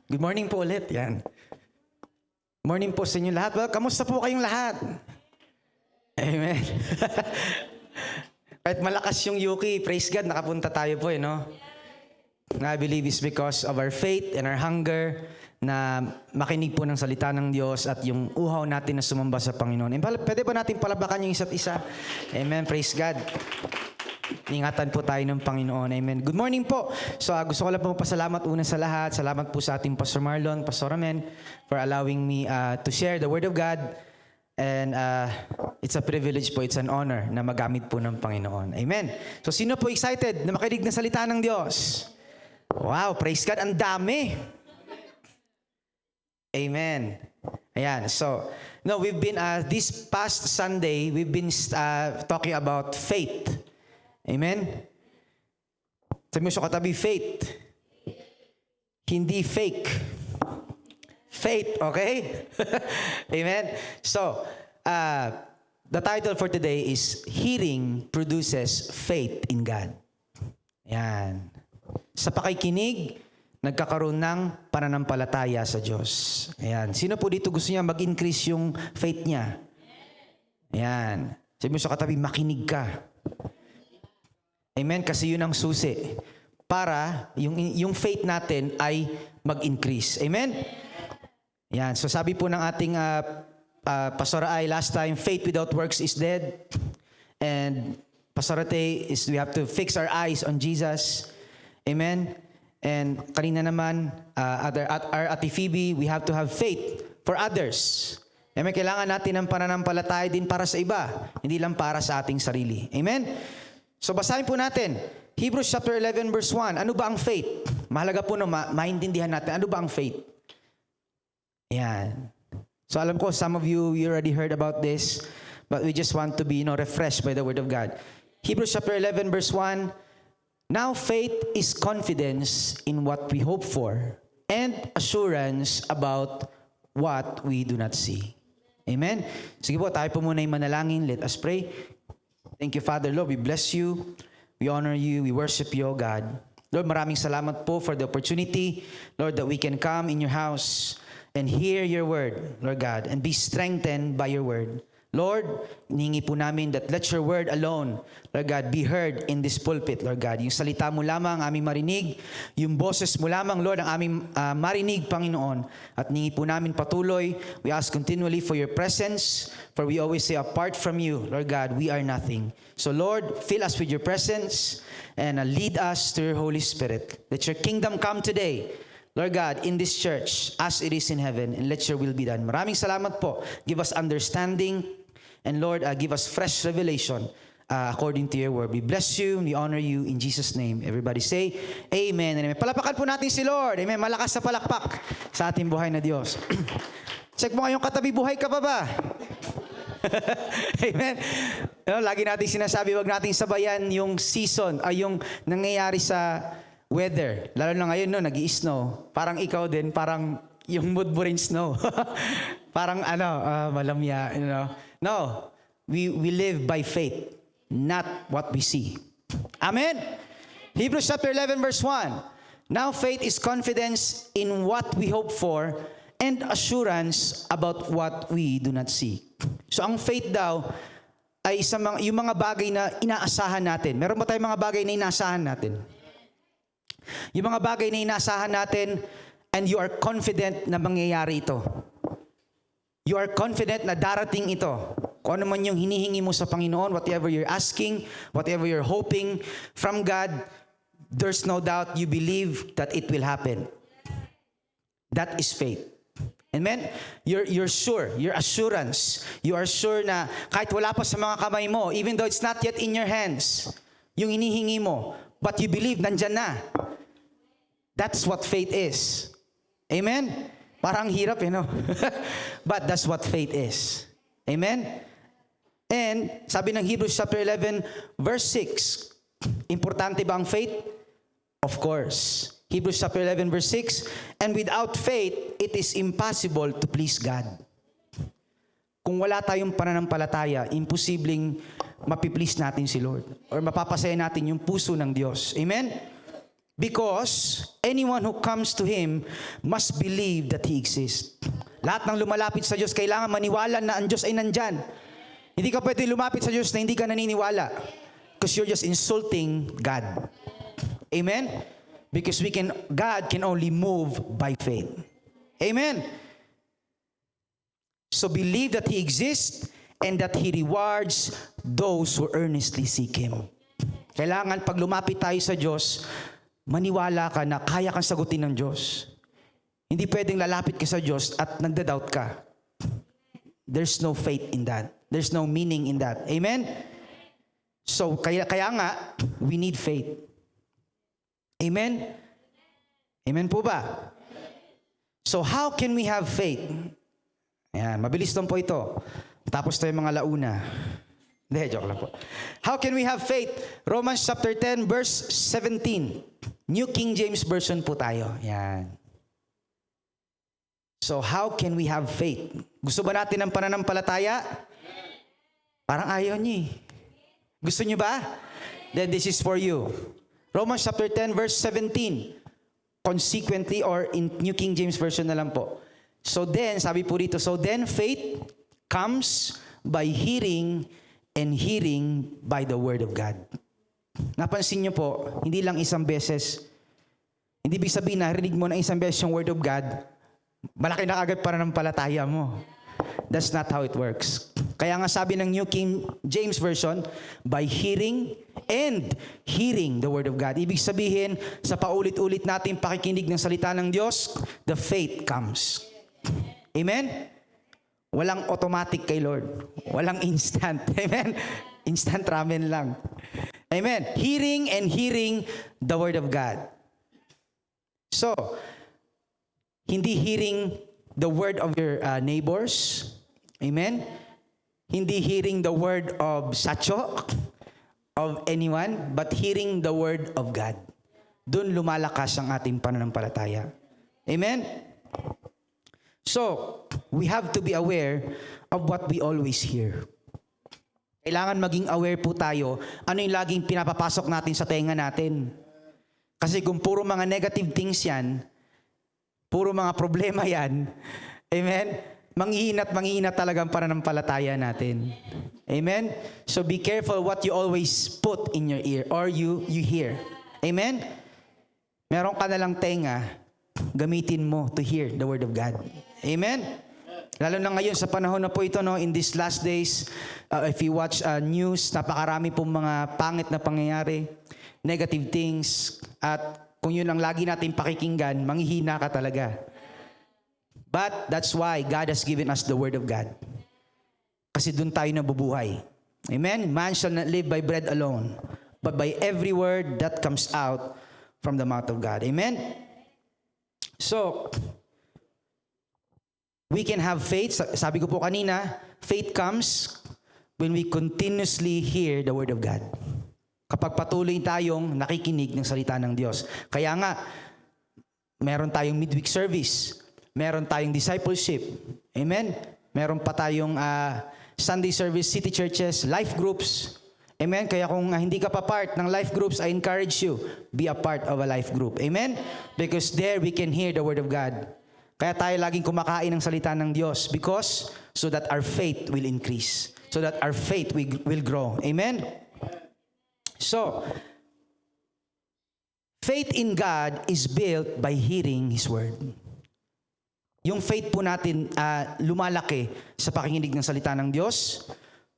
Good morning po ulit. Yan. Morning po sa inyo lahat. Well, kamusta po kayong lahat? Amen. Kahit malakas yung Yuki, praise God, nakapunta tayo po no? I believe it's because of our faith and our hunger na makinig po ng salita ng Diyos at yung uhaw natin na sumamba sa Panginoon. And pwede ba natin palabakan yung isa't isa? Amen. Praise God. Ingatan po tayo ng Panginoon. Amen. Good morning po. So gusto ko lang po pasalamat una sa lahat. Salamat po sa ating Pastor Marlon, Pastor Amen, for allowing me to share the Word of God. And it's a privilege po, it's an honor na magamit po ng Panginoon. Amen. So sino po excited na makinig ng salita ng Diyos? Wow, praise God. Ang dami. Amen. Ayan. So, no, we've been, this past Sunday, we've been talking about faith. Amen? Sabi mo sa katabi, faith. Hindi fake. Faith, okay? Amen? So, the title for today is Hearing Produces Faith in God. Ayan. Sa pakikinig, nagkakaroon ng pananampalataya sa Diyos. Ayan. Sino po dito gusto niya mag-increase yung faith niya? Ayan. Sabi mo sa katabi, makinig ka. Amen? Kasi yun ang susi para yung faith natin ay mag-increase. Amen? Yan. So sabi po ng ating Pastor Ay last time, faith without works is dead. And Pastor Ate is we have to fix our eyes on Jesus. Amen? And kanina naman, our Ate Phoebe, we have to have faith for others. Amen? Kailangan natin ng pananampalataya din para sa iba, hindi lang para sa ating sarili. Amen? So basahin po natin, Hebrews chapter 11 verse 1. Ano ba ang faith? Mahalaga po na maintindihan natin. Ano ba ang faith? Ayan. So alam ko, some of you already heard about this, but we just want to be refreshed by the Word of God. Hebrews chapter 11 verse 1. Now faith is confidence in what we hope for and assurance about what we do not see. Amen? Sige po, tayo po muna yung manalangin. Let us pray. Thank you, Father. Lord, we bless you. We honor you. We worship you, O God. Lord, maraming salamat po for the opportunity, Lord, that we can come in your house and hear your word, Lord God, and be strengthened by your word. Lord, hiningi po namin that let your word alone, Lord God, be heard in this pulpit, Lord God. Yung salita mo lamang ang aming marinig, yung boses mo lamang, Lord, ang aming marinig, Panginoon. At hiningi po namin patuloy, we ask continually for your presence, for we always say, apart from you, Lord God, we are nothing. So Lord, fill us with your presence and lead us to your Holy Spirit. Let your kingdom come today, Lord God, in this church as it is in heaven, and let your will be done. Maraming salamat po. Give us understanding, and Lord, give us fresh revelation according to your word. We bless you, we honor you in Jesus' name. Everybody say, Amen and Amen. Palapakan po natin si Lord. Amen. Malakas na palakpak sa ating buhay na Diyos. Check mo ngayong katabi, buhay ka pa ba? Amen. Lagi natin sinasabi, wag natin sabayan yung season, ay yung nangyayari sa weather. Lalo na ngayon, nag-i-snow. Parang ikaw din, parang yung mood mo rin snow. Parang malamya, No, we live by faith, not what we see. Amen? Hebrews chapter 11 verse 1. Now faith is confidence in what we hope for and assurance about what we do not see. So ang faith daw ay yung mga bagay na inaasahan natin. Meron ba tayong mga bagay na inaasahan natin? Yung mga bagay na inaasahan natin and you are confident na mangyayari ito. You are confident na darating ito. Kung ano man yung hinihingi mo sa Panginoon, whatever you're asking, whatever you're hoping from God, there's no doubt you believe that it will happen. That is faith. Amen? You're sure, your assurance. You are sure na kahit wala pa sa mga kamay mo, even though it's not yet in your hands, yung hinihingi mo, but you believe nandyan na. That's what faith is. Amen? Parang hirap, But that's what faith is. Amen? And sabi ng Hebrews chapter 11, verse 6, importante ba ang faith? Of course. Hebrews chapter 11, verse 6, and without faith, it is impossible to please God. Kung wala tayong pananampalataya, imposibleng mapiplease natin si Lord or mapapasaya natin yung puso ng Diyos. Amen? Because anyone who comes to Him must believe that He exists. Lahat ng lumalapit sa Diyos, kailangan maniwala na ang Diyos ay nandyan. Hindi ka pwede lumapit sa Diyos na hindi ka naniniwala. Because you're just insulting God. Amen? Because God can only move by faith. Amen? So believe that He exists and that He rewards those who earnestly seek Him. Kailangan pag lumapit tayo sa Diyos, maniwala ka na kaya kang sagutin ng Diyos. Hindi pwedeng lalapit ka sa Diyos at nagda-doubt ka. There's no faith in that. There's no meaning in that. Amen? So, kaya nga, we need faith. Amen? Amen po ba? So, how can we have faith? Ayan, mabilis lang po ito. Tapos tayo mga launa. Hindi, joke lang po. How can we have faith? Romans chapter 10, verse 17. New King James Version po tayo. Ayan. So, how can we have faith? Gusto ba natin ng pananampalataya? Parang ayaw niyo. Gusto niyo ba? Then this is for you. Romans chapter 10, verse 17. Consequently, or in New King James Version na lang po. So then, sabi po rito, so then faith comes by hearing and hearing by the Word of God. Napansin niyo po, hindi lang isang beses. Hindi ibig sabihin na rinig mo na isang beses yung Word of God, malaki na agad para ng palataya mo. That's not how it works. Kaya nga sabi ng New King James Version, by hearing and hearing the Word of God. Ibig sabihin, sa paulit-ulit natin pakikinig ng salita ng Diyos, the faith comes. Amen? Walang automatic kay Lord. Walang instant. Amen? Instant ramen lang. Amen? Hearing and hearing the Word of God. So, hindi hearing the word of your neighbors. Amen? Hindi hearing the word of Sacho, of anyone, but hearing the word of God. Doon lumalakas ang ating pananampalataya. Amen? So, we have to be aware of what we always hear. Kailangan maging aware po tayo ano yung laging pinapapasok natin sa tenga natin. Kasi kung puro mga negative things yan, puro mga problema yan, amen? Manghihina talaga ang pananampalataya natin. Amen? So be careful what you always put in your ear or you hear. Amen? Meron ka na lang tenga, gamitin mo to hear the Word of God. Amen? Lalo na ngayon sa panahon na po ito, no, in these last days, if you watch news, napakarami pong mga pangit na pangyayari, negative things, at kung yun ang lagi natin pakikinggan, manghihina ka talaga. But that's why God has given us the Word of God. Kasi doon tayo nabubuhay. Amen? Man shall not live by bread alone, but by every word that comes out from the mouth of God. Amen? So, we can have faith. Sabi ko po kanina, faith comes when we continuously hear the Word of God. Kapag patuloy tayong nakikinig ng salita ng Diyos. Kaya nga, meron tayong midweek service. Meron tayong discipleship. Amen? Meron pa tayong Sunday service, city churches, life groups. Amen? Kaya kung hindi ka pa part ng life groups, I encourage you, be a part of a life group. Amen? Because there we can hear the Word of God. Kaya tayo laging kumakain ng salita ng Diyos because so that our faith will increase. So that our faith will grow. Amen? So, faith in God is built by hearing His Word. Yung faith po natin lumalaki sa pakikinig ng salita ng Diyos.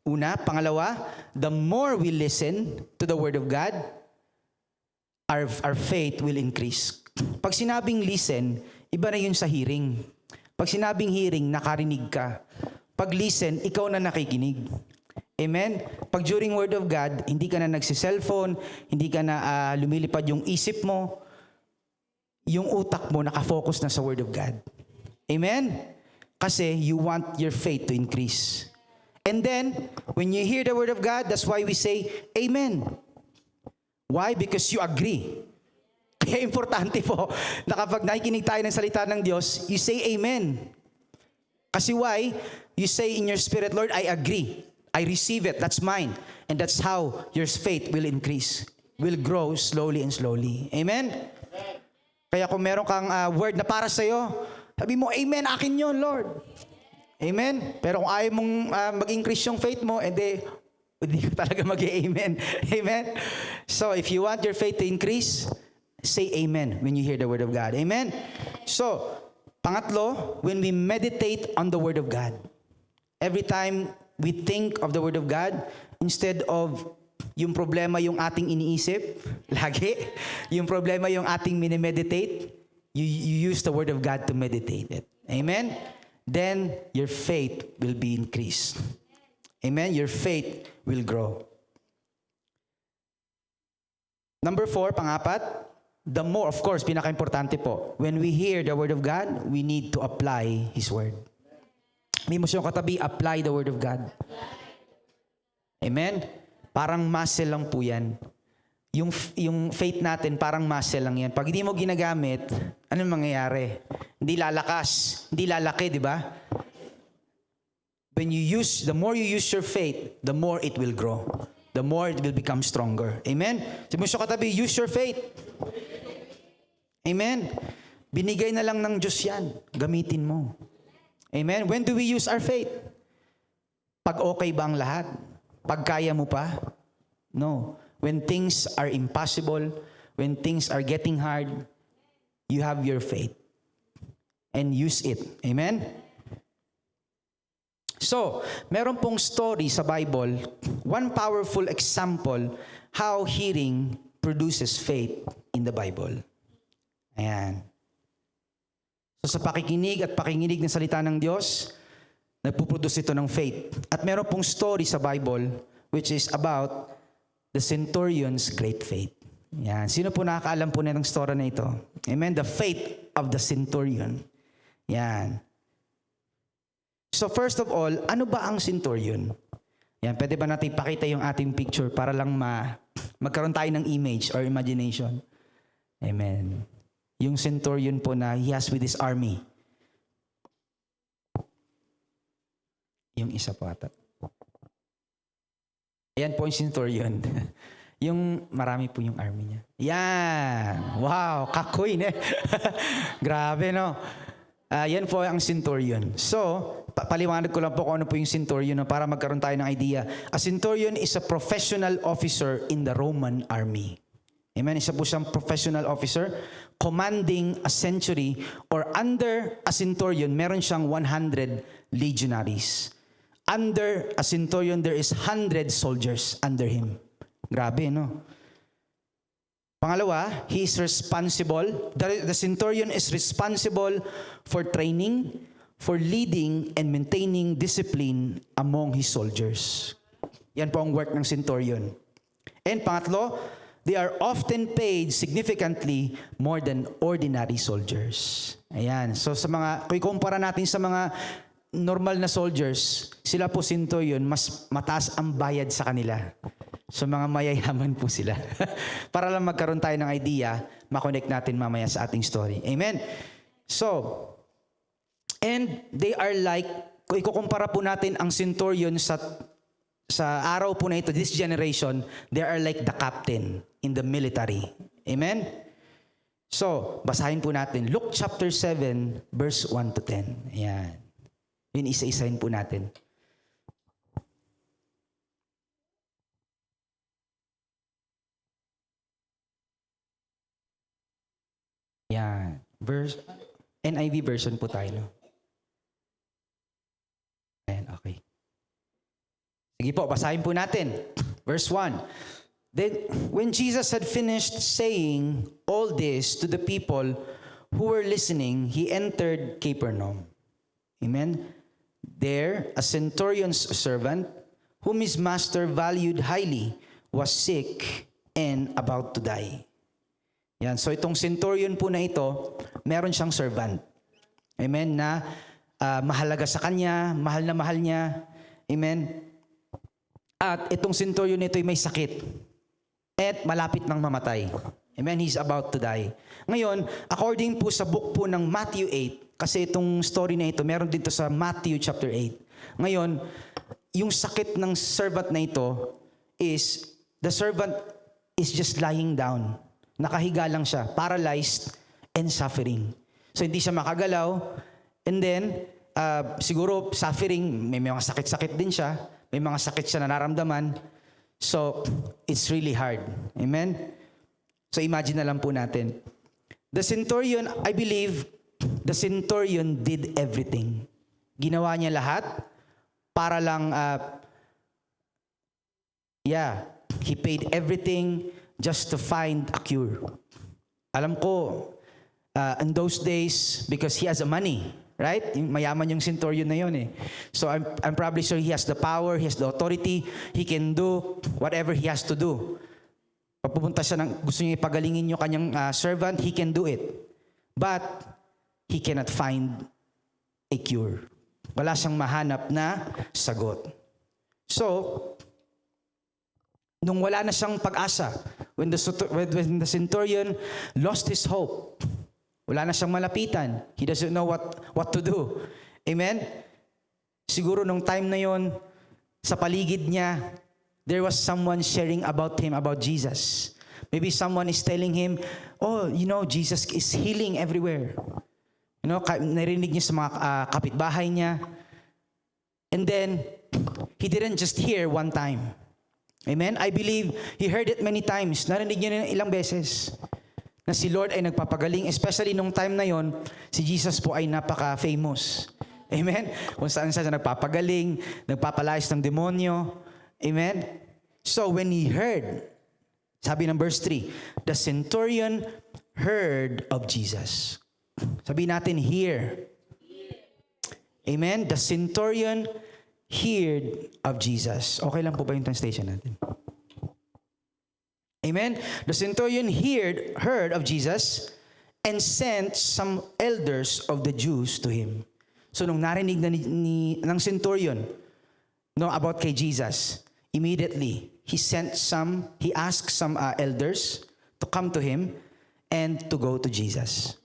Una. Pangalawa, the more we listen to the Word of God, our faith will increase. Pag sinabing listen, iba na yun sa hearing. Pag sinabing hearing, nakarinig ka. Pag listen, ikaw na nakikinig. Amen? Pag during Word of God, hindi ka na nagsi-cellphone, hindi ka na lumilipad yung isip mo, yung utak mo nakafocus na sa Word of God. Amen? Kasi you want your faith to increase. And then, when you hear the Word of God, that's why we say, Amen. Why? Because you agree. Kaya importante po na kapag nakikinig tayo ng salita ng Diyos, you say Amen. Kasi why? You say in your spirit, Lord, I agree. I receive it. That's mine. And that's how your faith will increase. Will grow slowly and slowly. Amen? Kaya kung meron kang word na para sa'yo, sabi mo, Amen, akin yon, Lord. Amen? Pero kung ayaw mong mag-increase yung faith mo, hindi ka talaga mag-amen. Amen? So, if you want your faith to increase, say Amen when you hear the Word of God. Amen? So, pangatlo, when we meditate on the Word of God, every time we think of the Word of God, instead of yung problema yung ating iniisip, lagi, yung problema yung ating minimeditate, you use the Word of God to meditate it. Amen? Then, your faith will be increased. Amen? Your faith will grow. Number 4, pangapat, the more, of course, pinaka-importante po, when we hear the Word of God, we need to apply His Word. May mo siyang katabi, apply the Word of God. Amen? Parang muscle lang po yan. Yung faith natin, parang muscle lang yan. Pag hindi mo ginagamit, anong mangyayari? Hindi lalakas, hindi lalaki, di ba? The more you use your faith, the more it will grow. The more it will become stronger. Amen? Sabi mo siya katabi, use your faith. Amen? Binigay na lang ng Diyos yan. Gamitin mo. Amen? When do we use our faith? Pag okay ba ang lahat? Pag kaya mo pa? No. When things are impossible, when things are getting hard, you have your faith. And use it. Amen? So, meron pong story sa Bible, one powerful example how hearing produces faith in the Bible. Ayan. So, sa pakikinig at pakinginig ng salita ng Diyos, nagpuproduce ito ng faith. At meron pong story sa Bible which is about the centurion's great faith. Yan. Sino po nakakaalam po ng story na ito? Amen? The faith of the centurion. Yan. So first of all, ano ba ang centurion? Yan. Pwede ba natin ipakita yung ating picture para lang magkaroon tayo ng image or imagination? Amen. Yung centurion po na he has with his army. Yung isa po ata. Ayan po yung centurion. Yung marami po yung army niya. Yan. Wow, kakoy ne. Grabe no. Yan po ang centurion. So, paliwanag ko lang po kung ano po yung centurion no, para magkaroon tayo ng idea. A centurion is a professional officer in the Roman army. Amen? Isa po siyang professional officer commanding a century or under a centurion, meron siyang 100 legionaries. Under a centurion, there is 100 soldiers under him. Grabe, no? Pangalawa, he is responsible. The centurion is responsible for training, for leading, and maintaining discipline among his soldiers. Yan po ang work ng centurion. And pangatlo, they are often paid significantly more than ordinary soldiers. Ayan. So sa mga, kung ikumpara natin sa mga normal na soldiers, sila po centurion, mas mataas ang bayad sa kanila. So mga mayayaman po sila. Para lang magkaroon tayo ng idea, makonect natin mamaya sa ating story. Amen? So, and they are like, kung ikukumpara po natin ang centurion sa araw po na ito, this generation, they are like the captain in the military. Amen? So, basahin po natin. Luke chapter 7, verse 1 to 10. Ayan. Yun, isa-isahin po natin. Yan. NIV version po tayo, no? Ayan, okay. Sige po, basahin po natin. Verse 1. Then, when Jesus had finished saying all this to the people who were listening, he entered Capernaum. Amen? There, a centurion's servant, whom his master valued highly, was sick and about to die. Yan. So itong centurion po na ito, meron siyang servant. Amen? Na mahalaga sa kanya, mahal na mahal niya. Amen? At itong centurion nito ay may sakit. At malapit nang mamatay. Amen? He's about to die. Ngayon, according po sa book po ng Matthew 8, kasi itong story na ito, meron dito sa Matthew chapter 8. Ngayon, yung sakit ng servant na ito is, the servant is just lying down. Nakahiga lang siya, paralyzed, and suffering. So hindi siya makagalaw. And then, siguro suffering, may mga sakit-sakit din siya. May mga sakit siya na nararamdaman. So, it's really hard. Amen? So, imagine na lang po natin. The centurion, I believe, the centurion did everything. Ginawa niya lahat para lang, he paid everything just to find a cure. Alam ko, in those days, because he has the money, right? Mayaman yung centurion na yun eh. So I'm probably sure he has the power, he has the authority, he can do whatever he has to do. Papupunta siya ng gusto niya ipagalingin yung kanyang servant, he can do it. But he cannot find a cure. Wala siyang mahanap na sagot. So, nung wala na siyang pag-asa, when the centurion lost his hope, wala na siyang malapitan. He doesn't know what to do. Amen? Siguro nung time na yon, sa paligid niya, there was someone sharing about him, about Jesus. Maybe someone is telling him, oh, Jesus is healing everywhere. Narinig niya sa mga kapitbahay niya. And then, he didn't just hear one time. Amen? I believe he heard it many times. Narinig niya na ilang beses na si Lord ay nagpapagaling, especially nung time na yon, si Jesus po ay napaka-famous. Amen? Kung saan siya nagpapagaling, nagpapalayas ng demonyo. Amen? So when he heard, sabi ng verse 3, the centurion heard of Jesus. Sabi natin, hear. Amen? The centurion heard of Jesus. Okay lang po ba yung translation natin? Amen? The centurion heard of Jesus and sent some elders of the Jews to him. So nung narinig na ng centurion about kay Jesus, immediately he asked some elders to come to him and to go to Jesus.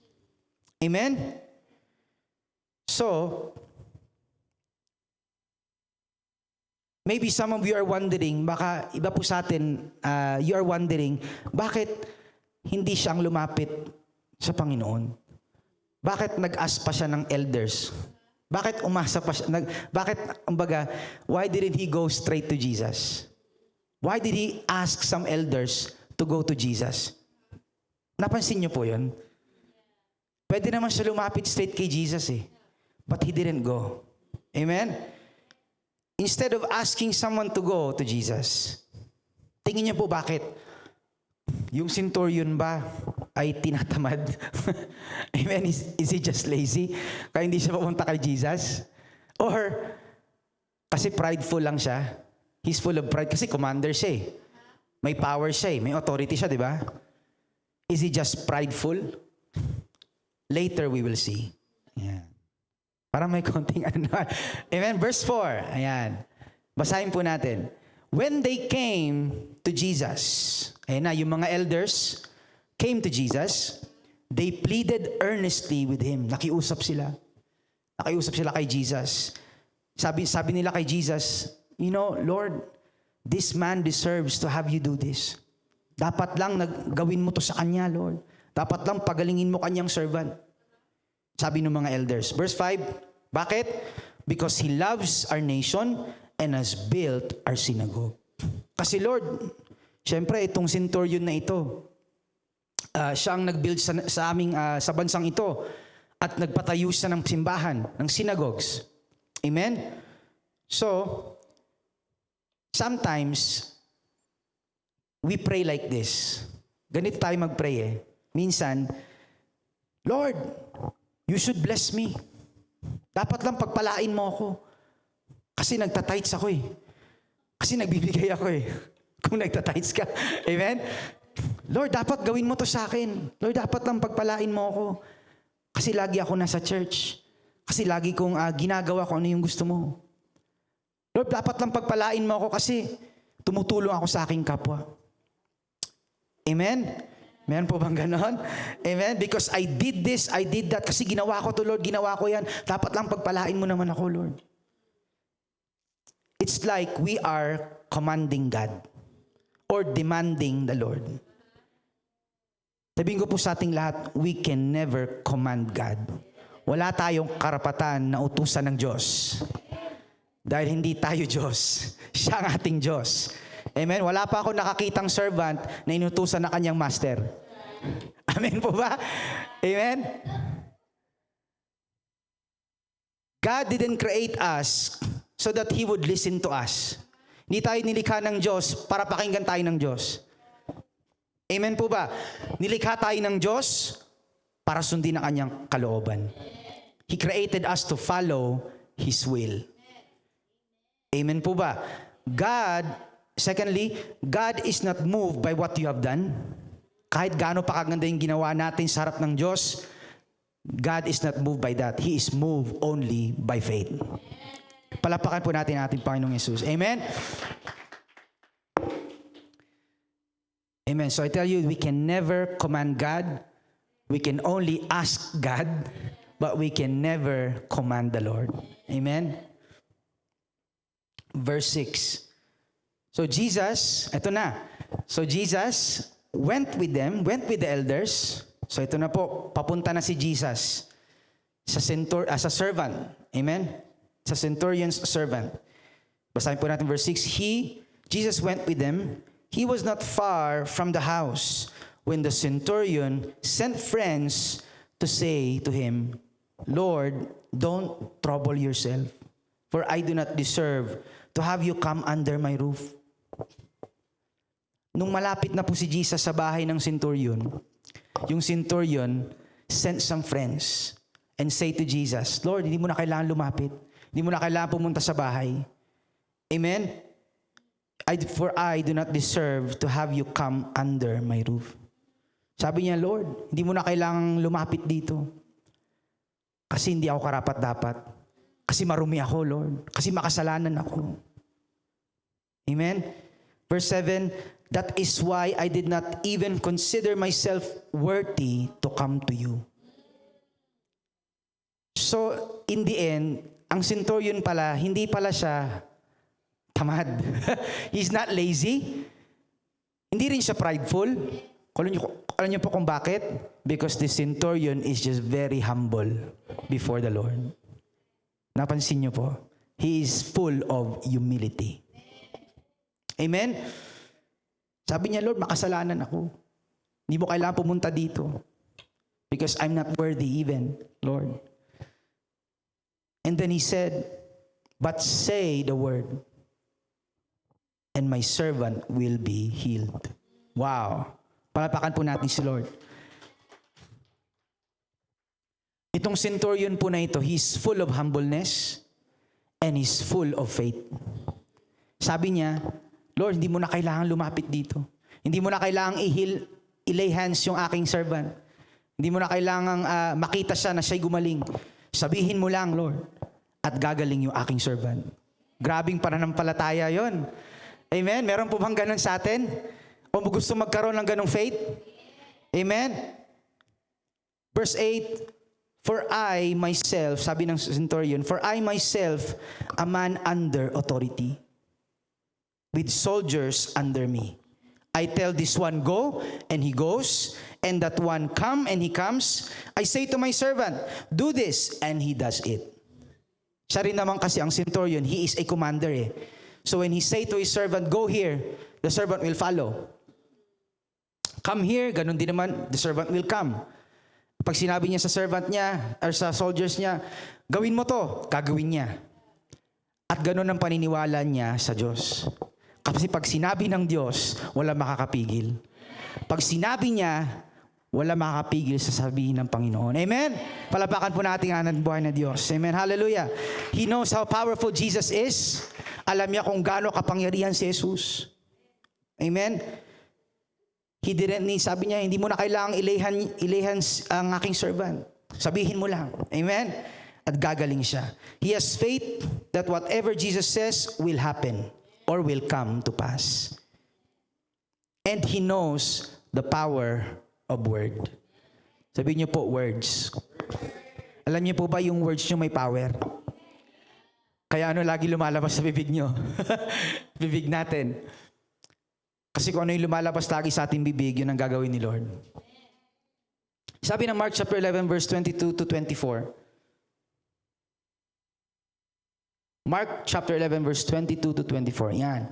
Amen? So, maybe some of you are wondering, baka iba po sa atin, you are wondering, bakit hindi siya ang lumapit sa Panginoon? Bakit nag-ask pa siya ng elders? Bakit umasa pa siya? Why didn't he go straight to Jesus? Why did he ask some elders to go to Jesus? Napansin niyo po yun? Pwede naman siya lumapit straight kay Jesus eh. But he didn't go. Amen? Instead of asking someone to go to Jesus, tingin niyo po bakit? Yung centurion ba ay tinatamad? Amen? Is he just lazy? Kaya hindi siya pupunta kay Jesus? Or, kasi prideful lang siya? He's full of pride kasi commander siya eh. May power siya eh. May authority siya, di ba? Is he just prideful? Later we will see. Yeah. Parang may konting Amen? Verse 4. Ayan. Basahin po natin. When they came to Jesus, ayan na, yung mga elders came to Jesus, they pleaded earnestly with him. Nakiusap sila. Nakiusap sila kay Jesus. Sabi nila kay Jesus, Lord, this man deserves to have you do this. Dapat lang gawin mo to sa kanya, Lord. Dapat lang pagalingin mo kanyang servant. Sabi ng mga elders. Verse 5, bakit? Because he loves our nation and has built our synagogue. Kasi Lord, syempre itong centurion na ito, siya ang nag-build sa bansang ito at nagpatayo siya ng simbahan, ng synagogues. Amen? So, sometimes, we pray like this. Ganito tayo mag-pray eh. Minsan, Lord, you should bless me. Dapat lang pagpalain mo ako. Kasi nagtatites ako eh. Kasi nagbibigay ako eh. Kung nagtatites ka. Amen? Lord, dapat gawin mo to sa akin. Lord, dapat lang pagpalain mo ako. Kasi lagi ako nasa church. Kasi lagi kong ginagawa kung ano yung gusto mo. Lord, dapat lang pagpalain mo ako kasi tumutulong ako sa aking kapwa. Amen? Meron po bang ganon? Amen? Because I did this, I did that. Kasi ginawa ko to, Lord, ginawa ko yan. Dapat lang pagpalain mo naman ako, Lord. It's like we are commanding God or demanding the Lord. Sabihin ko po sa ating lahat, we can never command God. Wala tayong karapatan na utusan ng Diyos. Dahil hindi tayo Diyos. Siya ang ating Diyos. Amen? Wala pa ako nakakitang servant na inutusan na kanyang master. Amen po ba? Amen? God didn't create us so that He would listen to us. Hindi tayo nilikha ng Diyos para pakinggan tayo ng Diyos. Amen po ba? Nilikha tayo ng Diyos para sundin ang kanyang kalooban. He created us to follow His will. Amen po ba? Secondly, God is not moved by what you have done. Kahit gaano pa kaganda yung ginawa natin sa harap ng Diyos, God is not moved by that. He is moved only by faith. Palapakan po natin ating Panginoong Yesus. Amen? Amen. So I tell you, we can never command God. We can only ask God, but we can never command the Lord. Amen? Verse 6. So Jesus, ito na. So Jesus went with them, went with the elders. So ito na po, papunta na si Jesus sa servant. Amen? Sa centurion's servant. Basahin po natin verse 6. Jesus went with them. He was not far from the house when the centurion sent friends to say to him, Lord, don't trouble yourself, for I do not deserve to have you come under my roof. Nung malapit na po si Jesus sa bahay ng centurion, yung centurion sent some friends and say to Jesus, Lord, hindi mo na kailangan lumapit. Hindi mo na kailangan pumunta sa bahay. Amen? For I do not deserve to have you come under my roof. Sabi niya, Lord, hindi mo na kailangang lumapit dito. Kasi hindi ako karapat-dapat. Kasi marumi ako, Lord. Kasi makasalanan ako. Amen? Verse 7, that is why I did not even consider myself worthy to come to you. So, in the end, ang centurion pala, hindi pala siya tamad. He's not lazy. Hindi rin siya prideful. Alam niyo po kung bakit? Because the centurion is just very humble before the Lord. Napansin niyo po? He is full of humility. Amen? Sabi niya, Lord, makasalanan ako. Hindi mo kailangan pumunta dito. Because I'm not worthy even, Lord. And then he said, but say the word, and my servant will be healed. Wow. Palapakan po natin si Lord. Itong centurion po na ito, he's full of humbleness and he's full of faith. Sabi niya, Lord, hindi mo na kailangan lumapit dito. Hindi mo na kailangang i-lay hands yung aking servant. Hindi mo na kailangang makita siya na siya'y gumaling. Sabihin mo lang, Lord, at gagaling yung aking servant. Grabing pananampalataya yon. Amen? Meron po bang ganun sa atin? O gusto magkaroon ng ganung faith? Amen? Verse 8, for I myself, sabi ng centurion, for I myself, a man under authority, with soldiers under me. I tell this one, go, and he goes, and that one, come, and he comes. I say to my servant, do this, and he does it. Siya rin naman kasi ang centurion, he is a commander eh. So when he say to his servant, go here, the servant will follow. Come here, ganun din naman, the servant will come. Pag sinabi niya sa servant niya, or sa soldiers niya, gawin mo to, gagawin niya. At ganun ang paniniwala niya sa Diyos. Kasi pag sinabi ng Diyos, wala makakapigil. Pag sinabi niya, wala makakapigil sa sabihin ng Panginoon. Amen? Palapakan po natin ang buhay na Diyos. Amen? Hallelujah. He knows how powerful Jesus is. Alam niya kung gaano kapangyarihan si Jesus. Amen? He didn't need, sabi niya, hindi mo na kailangang ilahan ang aking servant. Sabihin mo lang. Amen? At gagaling siya. He has faith that whatever Jesus says will happen or will come to pass. And he knows the power of word. Sabihin niyo po, words. Alam niyo po ba yung words niyo may power? Kaya lagi lumalabas sa bibig niyo? Bibig natin. Kasi kung ano yung lumalabas lagi sa ating bibig, yun ang gagawin ni Lord. Sabi ng Mark chapter 11 verse 22 to 24. Mark chapter 11 verse 22 to 24. Yan.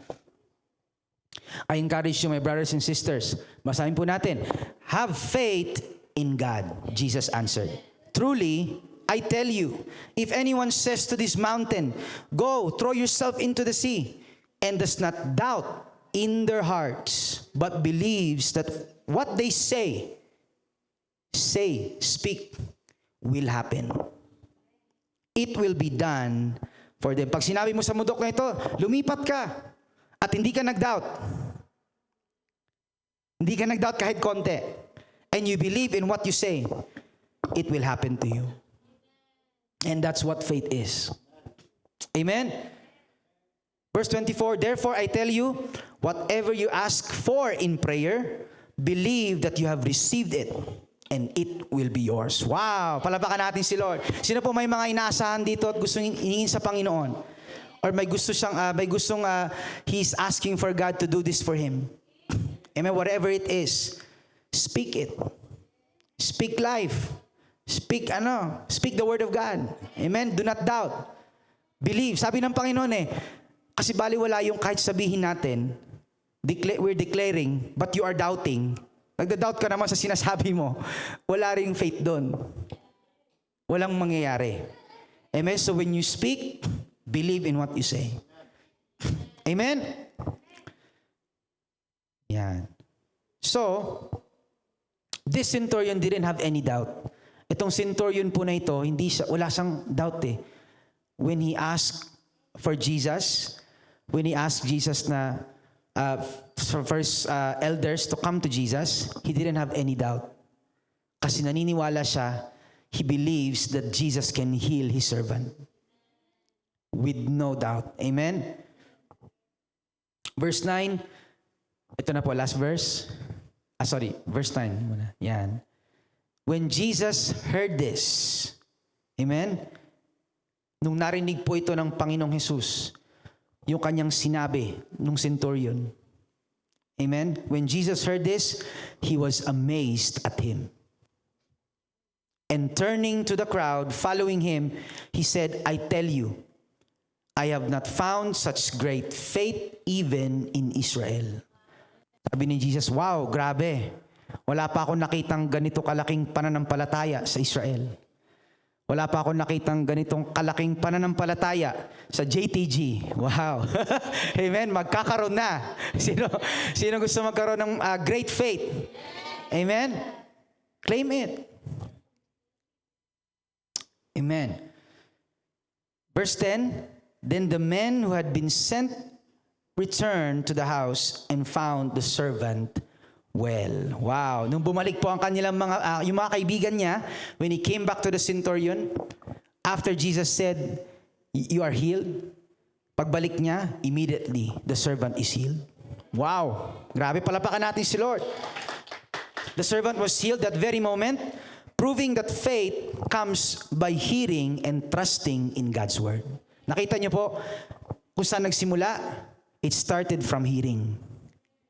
I encourage you, my brothers and sisters. Basahin po natin. Have faith in God, Jesus answered. Truly, I tell you, if anyone says to this mountain, go, throw yourself into the sea, and does not doubt in their hearts, but believes that what they say, speak, will happen. It will be done for them. Pag sinabi mo sa mundok na ito, lumipat ka, at hindi ka nag-doubt. Hindi ka nag-doubt kahit konti. And you believe in what you say, it will happen to you. And that's what faith is. Amen? Verse 24, therefore I tell you, whatever you ask for in prayer, believe that you have received it, and it will be yours. Wow! Palapakan natin si Lord. Sino po may mga inaasahan dito at gustong hingin sa Panginoon? Or may gustong he's asking for God to do this for him. Amen? Whatever it is, speak it. Speak life. Speak the word of God. Amen? Do not doubt. Believe. Sabi ng Panginoon kasi baliwala yung kahit sabihin natin, we're declaring, but you are doubting. Nagda-doubt ka naman sa sinasabi mo. Wala ring faith doon. Walang mangyayari. Amen? So when you speak, believe in what you say. Amen? Yan. So, this centurion didn't have any doubt. Itong centurion po na ito, wala siyang doubt When he asked for Jesus, when he asked Jesus na first elders to come to Jesus, he didn't have any doubt. Kasi naniniwala siya, he believes that Jesus can heal his servant. With no doubt. Amen? Verse 9, ito na po, last verse. Verse 9 muna. Yan. When Jesus heard this, amen? Nung narinig po ito ng Panginoong Jesus, yung kanyang sinabi nung centurion. Amen? When Jesus heard this, he was amazed at him. And turning to the crowd, following him, he said, I tell you, I have not found such great faith even in Israel. Sabi ni Jesus, wow, grabe. Wala pa akong nakitang ganito kalaking pananampalataya sa Israel. Wala pa akong nakitang ganitong kalaking pananampalataya sa JTG. Wow. Amen. Magkakaroon na. Sino gusto magkaroon ng great faith? Amen. Claim it. Amen. Verse 10, then the men who had been sent returned to the house and found the servant well. Wow. Nung bumalik po ang kanilang yung mga kaibigan niya, when he came back to the centurion, after Jesus said, you are healed, pagbalik niya, immediately, the servant is healed. Wow. Grabe, palapakan natin si Lord. The servant was healed that very moment, proving that faith comes by hearing and trusting in God's word. Nakita niyo po, kung saan nagsimula, it started from hearing.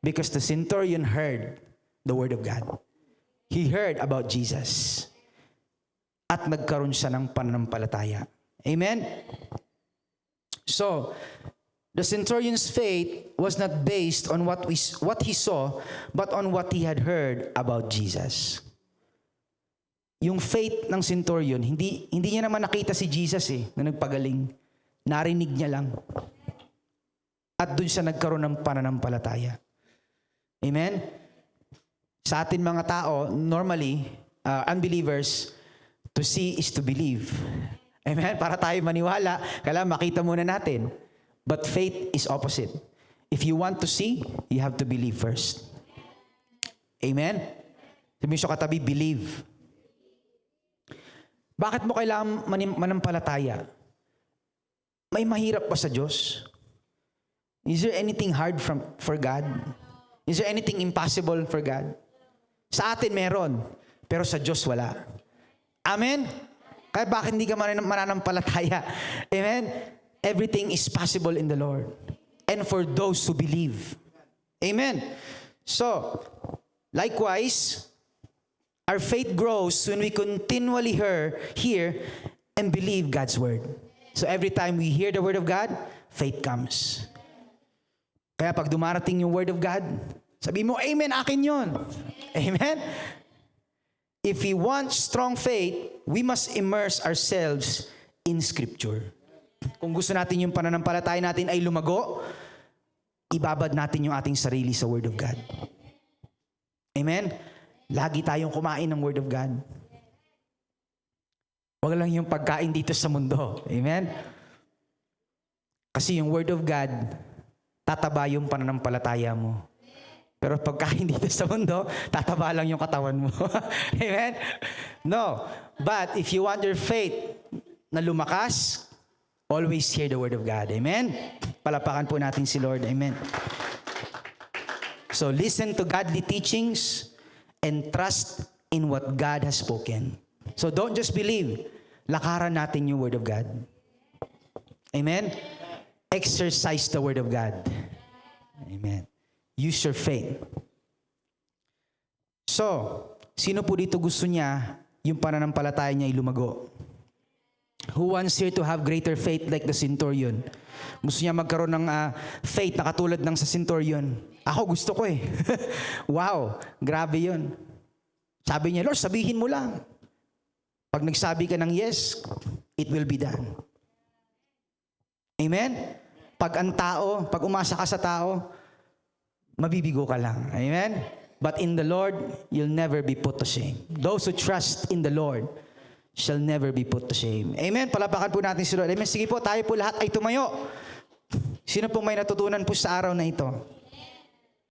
Because the centurion heard the word of God. He heard about Jesus. At nagkaroon siya ng pananampalataya. Amen? So, the centurion's faith was not based on what he saw, but on what he had heard about Jesus. Yung faith ng centurion, hindi niya naman nakita si Jesus na nagpagaling. Narinig niya lang. At doon siya nagkaroon ng pananampalataya. Amen? Sa atin mga tao, normally, unbelievers, to see is to believe. Amen? Para tayo maniwala, kailangan makita muna natin. But faith is opposite. If you want to see, you have to believe first. Amen? Sabi mo katabi, believe. Bakit mo kailangan manampalataya? May mahirap ba sa Diyos? Is there anything hard for God? Is there anything impossible for God? Sa atin meron, pero sa Diyos wala. Amen? Kaya bakit hindi ka mananampalataya? Amen? Everything is possible in the Lord. And for those who believe. Amen? So, likewise, Our faith grows when we continually hear and believe God's word. So every time we hear the word of God, faith comes. Kaya pag dumarating yung word of God, sabi mo, amen, akin yun. Amen? If we want strong faith, we must immerse ourselves in Scripture. Kung gusto natin yung pananampalataya natin ay lumago, ibabad natin yung ating sarili sa Word of God. Amen? Lagi tayong kumain ng Word of God. Huwag lang yung pagkain dito sa mundo. Amen? Kasi yung Word of God, tataba yung pananampalataya mo. Pero pagkain dito sa mundo, tataba lang yung katawan mo. Amen? No. But if you want your faith na lumakas, always hear the word of God. Amen? Palapakan po natin si Lord. Amen. So listen to godly teachings and trust in what God has spoken. So don't just believe. Lakaran natin yung word of God. Amen? Exercise the word of God. Amen. Use your faith. So, sino po dito gusto niya yung pananampalataya niya ay lumago? Who wants here to have greater faith like the centurion? Gusto niya magkaroon ng faith na katulad ng sa centurion. Ako gusto ko eh. Wow, grabe yun. Sabi niya, Lord, sabihin mo lang. Pag nagsabi ka ng yes, it will be done. Amen? Pag umasa ka sa tao, mabibigo ka lang. Amen? But in the Lord, you'll never be put to shame. Those who trust in the Lord shall never be put to shame. Amen? Palapakan po natin si Lord. Amen? Sige po, tayo po lahat ay tumayo. Sino pong may natutunan po sa araw na ito?